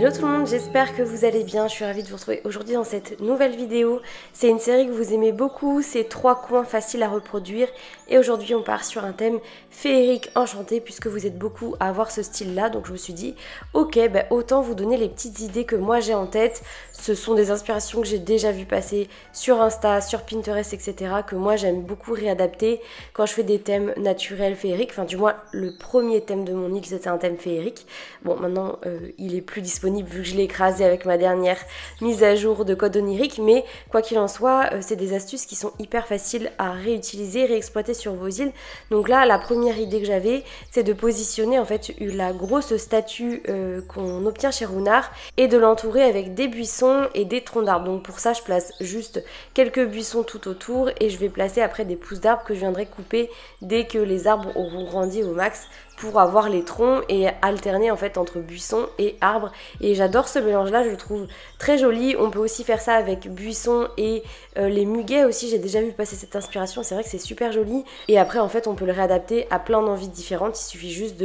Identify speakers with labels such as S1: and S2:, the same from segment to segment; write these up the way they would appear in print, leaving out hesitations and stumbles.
S1: Hello tout le monde, j'espère que vous allez bien, je suis ravie de vous retrouver aujourd'hui dans cette nouvelle vidéo. C'est une série que vous aimez beaucoup, c'est 3 coins faciles à reproduire et aujourd'hui on part sur un thème féerique enchanté puisque vous êtes beaucoup à avoir ce style là, donc je me suis dit ok, autant vous donner les petites idées que moi j'ai en tête. Ce sont des inspirations que j'ai déjà vu passer sur Insta, sur Pinterest, etc. que moi j'aime beaucoup réadapter quand je fais des thèmes naturels féeriques, enfin du moins le premier thème de mon île c'était un thème féerique. Bon maintenant il est plus disponible vu que je l'ai écrasé avec ma dernière mise à jour de code onirique, mais quoi qu'il en soit c'est des astuces qui sont hyper faciles à réutiliser, réexploiter sur vos îles. Donc là la première idée que j'avais c'est de positionner en fait la grosse statue qu'on obtient chez Runard et de l'entourer avec des buissons et des troncs d'arbres. Donc pour ça je place juste quelques buissons tout autour et je vais placer après des pousses d'arbres que je viendrai couper dès que les arbres auront grandi au max pour avoir les troncs et alterner en fait entre buissons et arbres. Et j'adore ce mélange là, je le trouve très joli. On peut aussi faire ça avec buissons et les muguets aussi, j'ai déjà vu passer cette inspiration, c'est vrai que c'est super joli. Et après en fait on peut le réadapter à plein d'envies différentes, il suffit juste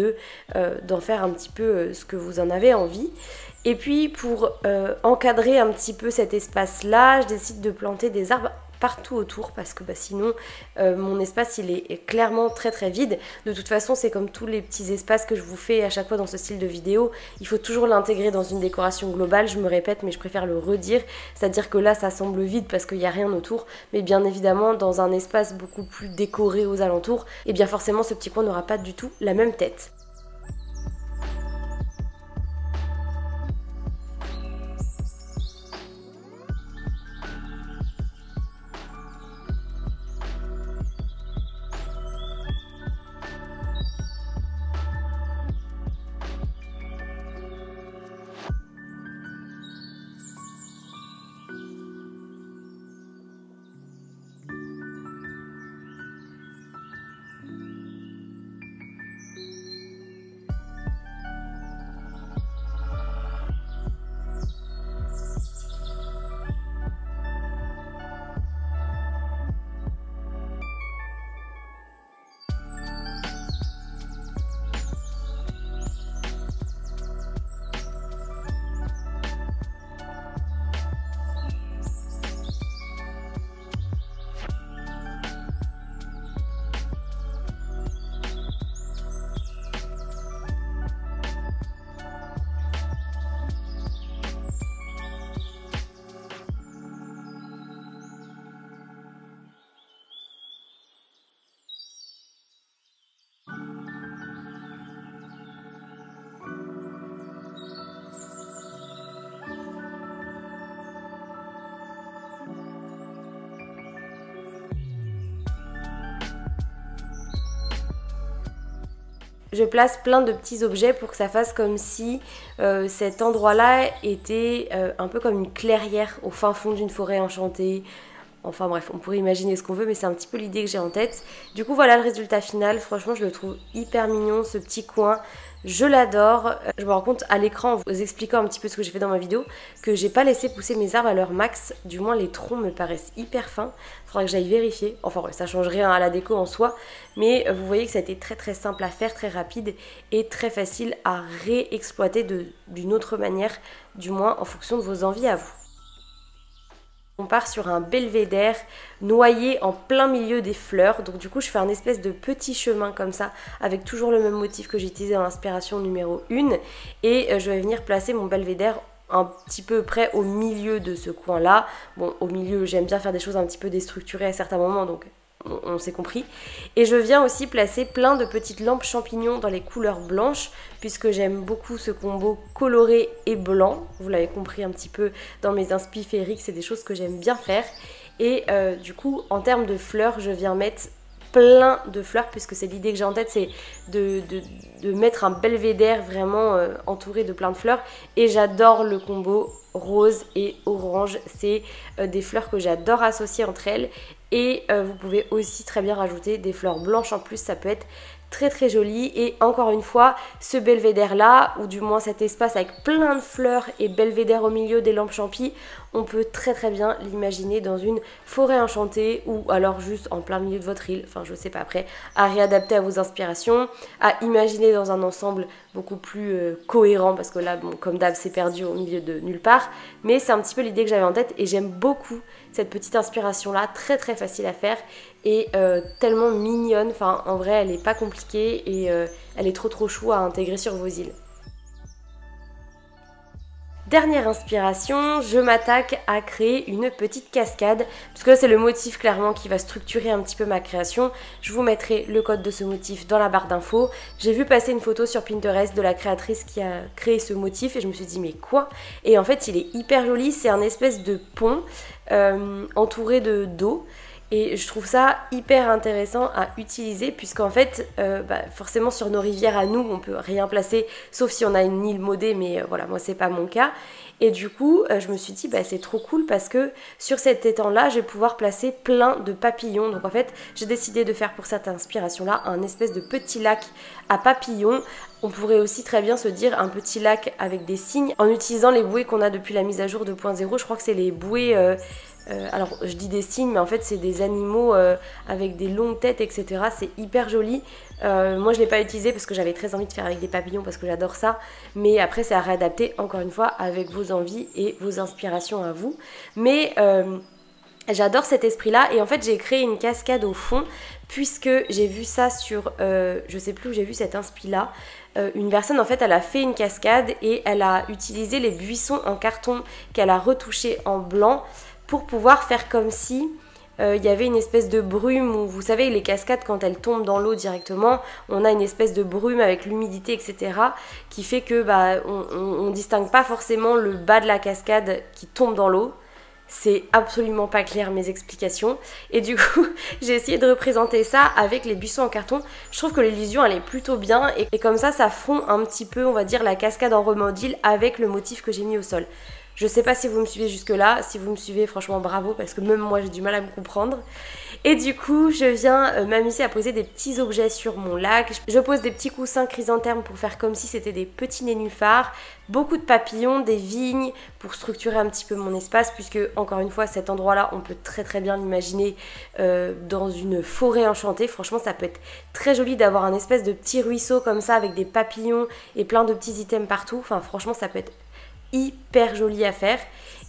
S1: d'en faire un petit peu ce que vous en avez envie. Et puis pour encadrer un petit peu cet espace là, je décide de planter des arbres partout autour parce que sinon mon espace il est clairement très vide. De toute façon c'est comme tous les petits espaces que je vous fais à chaque fois dans ce style de vidéo, il faut toujours l'intégrer dans une décoration globale. Je me répète mais je préfère le redire, c'est à dire que là ça semble vide parce qu'il n'y a rien autour, mais bien évidemment dans un espace beaucoup plus décoré aux alentours, et bien forcément ce petit coin n'aura pas du tout la même tête. Je place plein de petits objets pour que ça fasse comme si cet endroit-là était un peu comme une clairière au fin fond d'une forêt enchantée. Enfin bref, on pourrait imaginer ce qu'on veut, mais c'est un petit peu l'idée que j'ai en tête. Du coup voilà le résultat final, franchement je le trouve hyper mignon ce petit coin. Je l'adore. Je me rends compte à l'écran en vous expliquant un petit peu ce que j'ai fait dans ma vidéo que j'ai pas laissé pousser mes arbres à leur max. Du moins les troncs me paraissent hyper fins. Faudra que j'aille vérifier. Enfin ouais, ça change rien à la déco en soi. Mais vous voyez que ça a été très simple à faire, très rapide et très facile à réexploiter d'une autre manière. Du moins en fonction de vos envies à vous. On part sur un belvédère noyé en plein milieu des fleurs. Donc du coup je fais un espèce de petit chemin comme ça avec toujours le même motif que j'ai utilisé dans l'inspiration numéro 1. Et je vais venir placer mon belvédère un petit peu près au milieu de ce coin là. Bon au milieu j'aime bien faire des choses un petit peu déstructurées à certains moments, donc on s'est compris. Et je viens aussi placer plein de petites lampes champignons dans les couleurs blanches puisque j'aime beaucoup ce combo coloré et blanc. Vous l'avez compris un petit peu dans mes inspi féeriques, c'est des choses que j'aime bien faire. Et du coup en termes de fleurs je viens mettre plein de fleurs puisque c'est l'idée que j'ai en tête, c'est de mettre un belvédère vraiment entouré de plein de fleurs. Et j'adore le combo rose et orange, c'est des fleurs que j'adore associer entre elles. Et vous pouvez aussi très bien rajouter des fleurs blanches en plus, ça peut être très très joli. Et encore une fois, ce belvédère là, ou du moins cet espace avec plein de fleurs et belvédère au milieu des lampes champis, on peut très très bien l'imaginer dans une forêt enchantée ou alors juste en plein milieu de votre île, enfin je sais pas, après à réadapter à vos inspirations, à imaginer dans un ensemble beaucoup plus cohérent, parce que là bon, comme d'hab c'est perdu au milieu de nulle part, mais c'est un petit peu l'idée que j'avais en tête et j'aime beaucoup cette petite inspiration là, très très facile à faire et tellement mignonne, enfin en vrai elle est pas compliquée et elle est trop chou à intégrer sur vos îles. Dernière inspiration, je m'attaque à créer une petite cascade, parce que là c'est le motif clairement qui va structurer un petit peu ma création. Je vous mettrai le code de ce motif dans la barre d'infos. J'ai vu passer une photo sur Pinterest de la créatrice qui a créé ce motif et je me suis dit mais quoi? Et en fait il est hyper joli, c'est un espèce de pont entouré d'eau. Et je trouve ça hyper intéressant à utiliser puisqu'en fait, forcément sur nos rivières à nous, on peut rien placer sauf si on a une île modée, mais voilà, moi c'est pas mon cas. Et du coup, je me suis dit, c'est trop cool parce que sur cet étang-là, je vais pouvoir placer plein de papillons. Donc en fait, j'ai décidé de faire pour cette inspiration-là un espèce de petit lac à papillons. On pourrait aussi très bien se dire un petit lac avec des cygnes en utilisant les bouées qu'on a depuis la mise à jour 2.0. Je crois que c'est les bouées... alors je dis des cygnes mais en fait c'est des animaux avec des longues têtes etc, c'est hyper joli. Moi je l'ai pas utilisé parce que j'avais très envie de faire avec des papillons parce que j'adore ça, mais après c'est à réadapter encore une fois avec vos envies et vos inspirations à vous, mais j'adore cet esprit là et en fait j'ai créé une cascade au fond puisque j'ai vu ça sur, je sais plus où j'ai vu cette inspi là. Une personne en fait elle a fait une cascade et elle a utilisé les buissons en carton qu'elle a retouché en blanc pour pouvoir faire comme si il y avait une espèce de brume où vous savez les cascades quand elles tombent dans l'eau directement, on a une espèce de brume avec l'humidité etc qui fait que on distingue pas forcément le bas de la cascade qui tombe dans l'eau. C'est absolument pas clair mes explications et du coup j'ai essayé de représenter ça avec les buissons en carton. Je trouve que l'illusion elle est plutôt bien et comme ça fond un petit peu on va dire la cascade en remodil avec le motif que j'ai mis au sol. Je sais pas si vous me suivez jusque là, si vous me suivez franchement bravo parce que même moi j'ai du mal à me comprendre. Et du coup je viens m'amuser à poser des petits objets sur mon lac. Je pose des petits coussins chrysanthèmes pour faire comme si c'était des petits nénuphars. Beaucoup de papillons, des vignes pour structurer un petit peu mon espace puisque encore une fois cet endroit là on peut très bien l'imaginer dans une forêt enchantée. Franchement ça peut être très joli d'avoir un espèce de petit ruisseau comme ça avec des papillons et plein de petits items partout. Enfin franchement ça peut être hyper joli à faire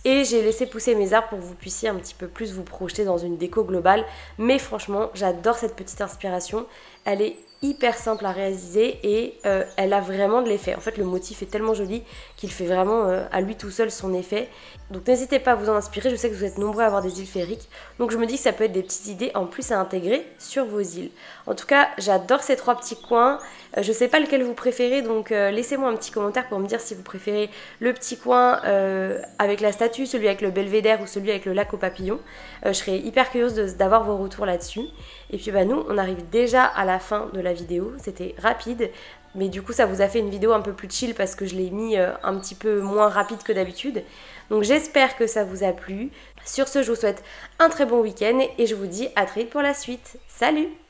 S1: et j'ai laissé pousser mes arbres pour que vous puissiez un petit peu plus vous projeter dans une déco globale, mais franchement j'adore cette petite inspiration, elle est hyper simple à réaliser et elle a vraiment de l'effet. En fait le motif est tellement joli qu'il fait vraiment à lui tout seul son effet, donc n'hésitez pas à vous en inspirer. Je sais que vous êtes nombreux à avoir des îles féeriques, donc je me dis que ça peut être des petites idées en plus à intégrer sur vos îles. En tout cas j'adore ces trois petits coins, je sais pas lequel vous préférez, donc laissez-moi un petit commentaire pour me dire si vous préférez le petit coin avec la statue, celui avec le belvédère ou celui avec le lac aux papillons. Je serais hyper curieuse d'avoir vos retours là-dessus. Et puis nous on arrive déjà à la fin de la vidéo, c'était rapide. Mais du coup ça vous a fait une vidéo un peu plus chill parce que je l'ai mis un petit peu moins rapide que d'habitude. Donc j'espère que ça vous a plu. Sur ce je vous souhaite un très bon week-end et je vous dis à très vite pour la suite. Salut!